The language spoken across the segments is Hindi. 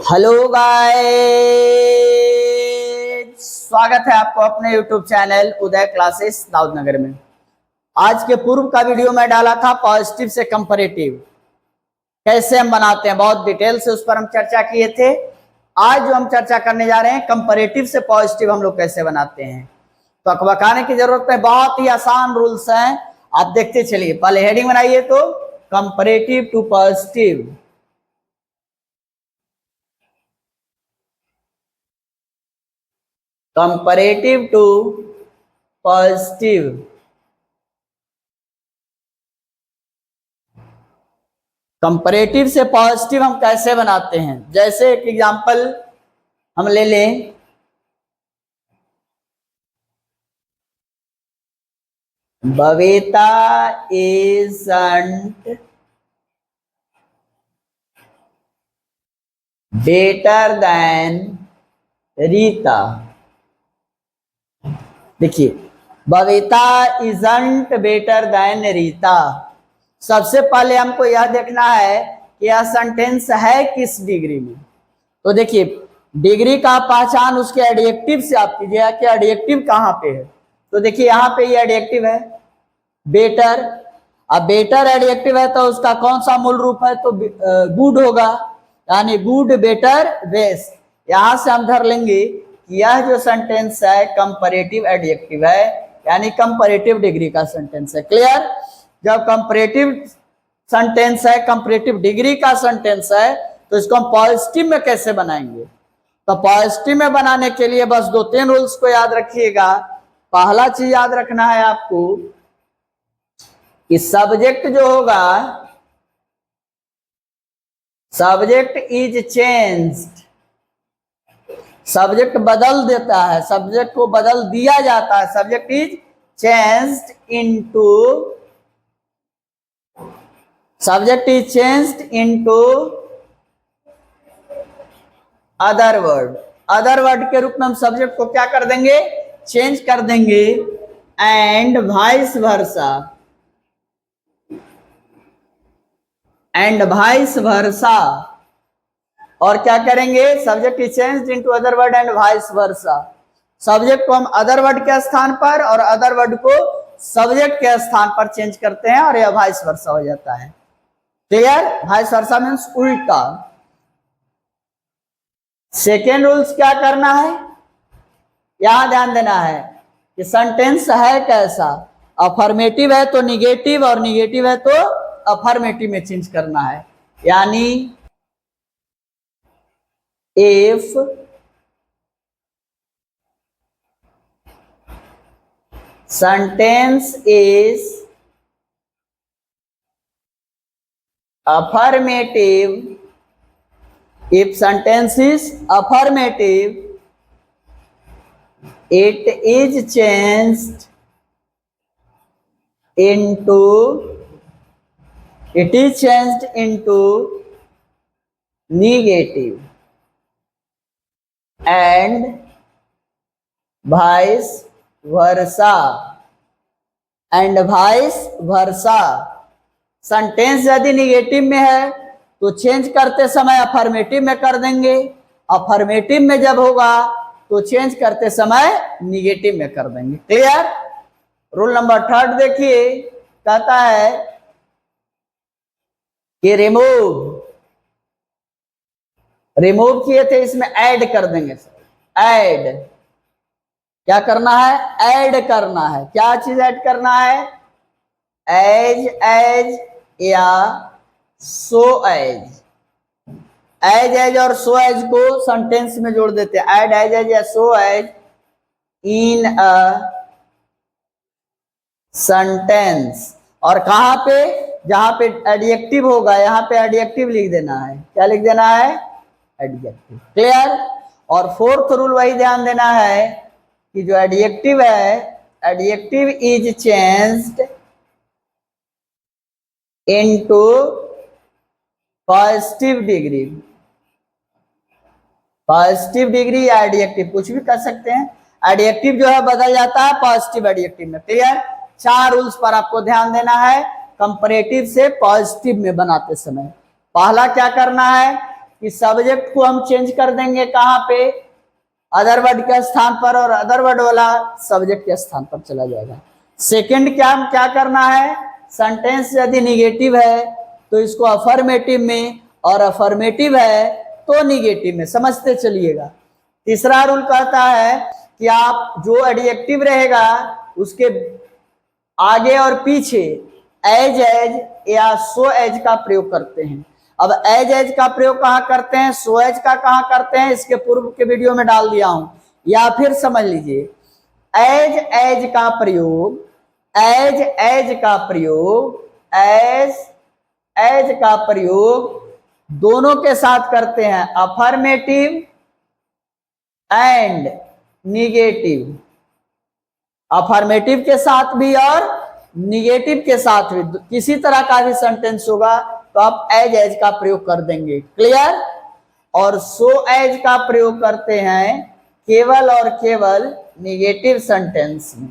हेलो गाइस, स्वागत है आपको अपने YouTube चैनल उदय क्लासेस दाऊदनगर में। आज के पूर्व का वीडियो में डाला था पॉजिटिव से कंपैरेटिव कैसे हम बनाते हैं, बहुत डिटेल से उस पर हम चर्चा किए थे। आज जो हम चर्चा करने जा रहे हैं कंपैरेटिव से पॉजिटिव हम लोग कैसे बनाते हैं, तो अकबकाने की जरूरत नहीं, बहुत ही आसान रूल्स हैं, आप देखते चलिए। पहले हेडिंग बनाइए तो comparative to positive. Comparative to positive. Comparative से पॉजिटिव हम कैसे बनाते हैं, जैसे एक एग्जांपल हम ले लें। Babita isn't better than Rita. देखिए, Babita isn't better than Rita. सबसे पहले हमको यह देखना है कि यह सेंटेंस है किस डिग्री में। तो देखिए, डिग्री का पहचान उसके एडजेक्टिव से आप कीजिएगा कि एडजेक्टिव कहाँ पे है। तो देखिए, यहाँ पे ये एडजेक्टिव है बेटर। अब बेटर एडजेक्टिव है तो उसका कौन सा मूल रूप है, तो गुड होगा, यानी गुड, बेटर, बेस्ट। यहां से हम धर लेंगे कि यह जो सेंटेंस है कंपैरेटिव एडजेक्टिव है, यानी कंपैरेटिव डिग्री का सेंटेंस है। क्लियर? जब कंपैरेटिव सेंटेंस है, कंपैरेटिव डिग्री का सेंटेंस है, तो इसको हम पॉजिटिव में कैसे बनाएंगे। तो पॉजिटिव में बनाने के लिए बस 2-3 रूल्स को याद रखिएगा। पहला चीज याद रखना है आपको कि सब्जेक्ट जो होगा, सब्जेक्ट इज चेंज्ड। सब्जेक्ट बदल देता है, सब्जेक्ट को बदल दिया जाता है। Subject is changed into, subject is changed into other word. Other word के रूप में हम सब्जेक्ट को क्या कर देंगे, चेंज कर देंगे। And vice versa, and vice versa. और क्या करेंगे, subject is changed into other word and vice versa. Subject को हम अदर वर्ड के स्थान पर और अदर वर्ड को सब्जेक्ट के स्थान पर चेंज करते हैं और यह वाइस वर्सा हो जाता है। क्लियर? वाइस वर्सा मीन्स उल्टा। सेकेंड रूल्स क्या करना है, यहां ध्यान देना है कि सेंटेंस है कैसा। अफर्मेटिव है तो निगेटिव, और निगेटिव है तो अफर्मेटिव में चेंज करना है। यानी if sentence is affirmative, if sentence is affirmative, it is changed into, it is changed into negative and vice versa, and vice versa. Sentence यदि निगेटिव में है तो चेंज करते समय अफर्मेटिव में कर देंगे, अफर्मेटिव में जब होगा तो चेंज करते समय निगेटिव में कर देंगे। क्लियर? रूल नंबर 3 देखिए, कहता है कि रिमूव किए थे, इसमें ऐड कर देंगे। ऐड क्या करना है, ऐड करना है। क्या चीज ऐड करना है, एज या सो एज। एज और सो एज को सेंटेंस में जोड़ देते हैं। ऐड एज या so as in a sentence. और कहां पे, जहां पे एडजेक्टिव होगा, यहां पे एडजेक्टिव लिख देना है। क्या लिख देना है, एडजेक्टिव। क्लियर? और फोर्थ रूल वही ध्यान देना है कि जो एडजेक्टिव है, adjective is changed into positive degree. Positive degree या एडजेक्टिव कुछ भी कर सकते हैं। एडजेक्टिव जो है बदल जाता है पॉजिटिव एडजेक्टिव में। क्लियर? 4 रूल्स पर आपको ध्यान देना है कंपैरेटिव से पॉजिटिव में बनाते समय। पहला क्या करना है, कि सब्जेक्ट को हम चेंज कर देंगे कहाँ पे, अदर वर्ड के स्थान पर, और अदर वर्ड वाला सब्जेक्ट के स्थान पर चला जाएगा। सेकंड क्या करना है, सेंटेंस यदि निगेटिव है तो इसको अफर्मेटिव में, और अफर्मेटिव है तो निगेटिव में, समझते चलिएगा। तीसरा रूल कहता है कि आप जो एडजेक्टिव रहेगा उसके आगे और पीछे एज या सो एज का प्रयोग करते हैं। अब एज का प्रयोग कहाँ करते हैं, सो एज का कहाँ करते हैं, इसके पूर्व के वीडियो में डाल दिया हूं, या फिर समझ लीजिए। एज का प्रयोग, एज का प्रयोग दोनों के साथ करते हैं, अफर्मेटिव एंड निगेटिव, अफर्मेटिव के साथ भी और निगेटिव के साथ भी। किसी तरह का भी सेंटेंस होगा तो आप एज का प्रयोग कर देंगे, क्लियर। और सो एज का प्रयोग करते हैं केवल और केवल निगेटिव सेंटेंस में,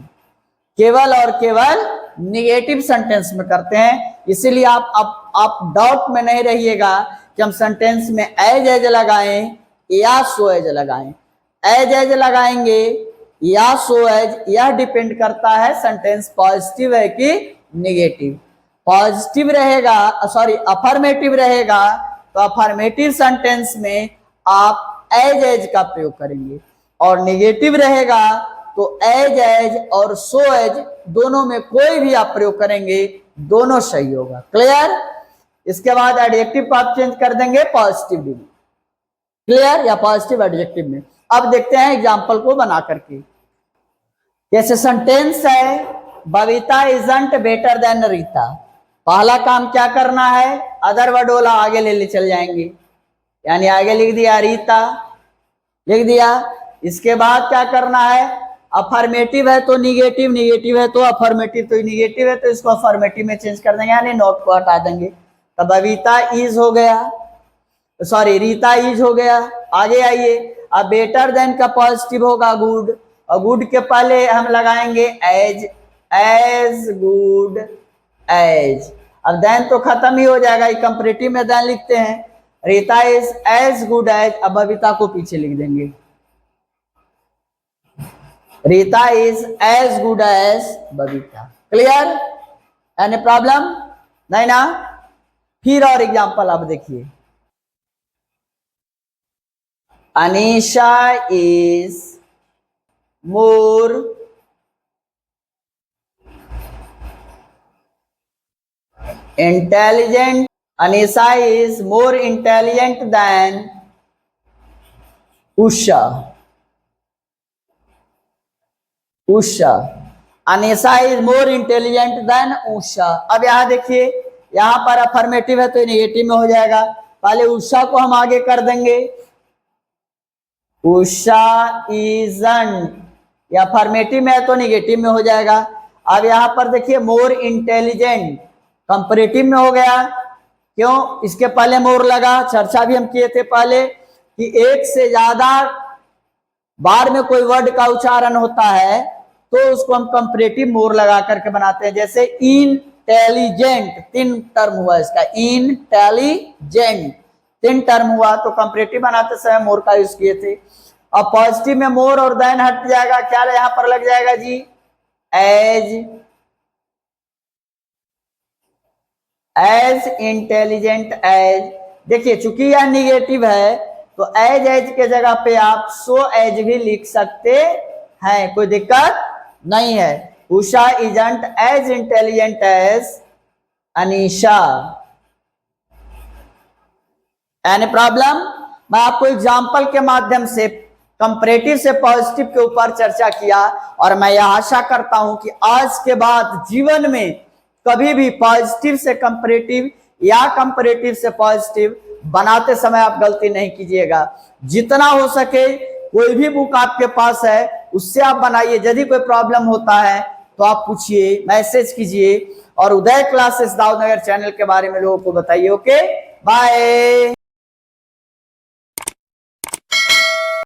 केवल और केवल निगेटिव सेंटेंस में करते हैं। इसीलिए आप डाउट में नहीं रहिएगा कि हम सेंटेंस में एज लगाएं या सो एज लगाएं। एज लगाएंगे या सो एज, यह डिपेंड करता है सेंटेंस पॉजिटिव है कि निगेटिव। पॉजिटिव रहेगा, सॉरी अफर्मेटिव रहेगा तो अफर्मेटिव सेंटेंस में आप एज का प्रयोग करेंगे, और निगेटिव रहेगा तो एज और सो एज दोनों में कोई भी आप प्रयोग करेंगे, दोनों सही होगा, क्लियर। इसके बाद एडजेक्टिव को आप चेंज कर देंगे पॉजिटिव में, क्लियर, या पॉजिटिव एडजेक्टिव में। अब देखते हैं एग्जाम्पल को बना करके। जैसे सेंटेंस है Babita isn't better than Rita. पहला काम क्या करना है, अदर वर्ड वाला आगे ले चल जाएंगे, यानी आगे लिख दिया रीता, लिख दिया। इसके बाद क्या करना है, अफर्मेटिव है तो निगेटिव, निगेटिव है तो अफर्मेटिव, तो निगेटिव है तो इसको अफर्मेटिव में चेंज कर देंगे, यानी नोट को हटा देंगे। तो बबीता इज हो गया, सॉरी रीता इज हो गया। आगे आइए, अब बेटर देन का पॉजिटिव होगा गुड, और गुड के पहले हम लगाएंगे एज गुड एज। अब देन तो खत्म ही हो जाएगा, कंपैरेटिव में देन लिखते हैं, Rita is as good as. अब बबीता को पीछे लिख देंगे, Rita is as good as Babita, clear. Any problem नहीं ना। फिर और एग्जांपल आप देखिए, Anisha is more intelligent, Anisha is more intelligent than Usha, Usha, Anisha is more intelligent than Usha. अब यहां देखिए, यहां पर अफर्मेटिव है तो नेगेटिव में हो जाएगा, पहले उषा को हम आगे कर देंगे, उषा इजंट, या अफर्मेटिव में है तो नेगेटिव में हो जाएगा। अब यहां पर देखिए मोर इंटेलिजेंट कंपैरेटिव में हो गया, क्यों, इसके पहले मोर लगा, चर्चा भी हम किए थे पहले कि एक से ज्यादा बार में कोई वर्ड का उच्चारण होता है तो उसको हम कंपैरेटिव मोर लगा करके बनाते हैं। जैसे इंटेलिजेंट, 3 टर्म हुआ इसका, इंटेलिजेंट 3 टर्म हुआ, तो कंपैरेटिव बनाते समय मोर का यूज किए थे। अब पॉजिटिव में मोर और देन हट जाएगा, क्या यहां पर लग जाएगा जी, एज इंटेलिजेंट एज। देखिए चूंकि यह निगेटिव है तो एज के जगह पे आप सो एज भी लिख सकते हैं, कोई दिक्कत नहीं है। Usha isn't as intelligent as Anisha. Any problem. मैं आपको एग्जाम्पल के माध्यम से कंपैरेटिव से पॉजिटिव के ऊपर चर्चा किया, और मैं यह आशा करता हूं कि आज के बाद जीवन में कभी भी पॉजिटिव से कंपैरेटिव या कंपैरेटिव से पॉजिटिव बनाते समय आप गलती नहीं कीजिएगा। जितना हो सके कोई भी बुक आपके पास है उससे आप बनाइए, यदि कोई प्रॉब्लम होता है तो आप पूछिए, मैसेज कीजिए, और उदय क्लासेस दाऊदनगर चैनल के बारे में लोगों को बताइए। Okay, bye.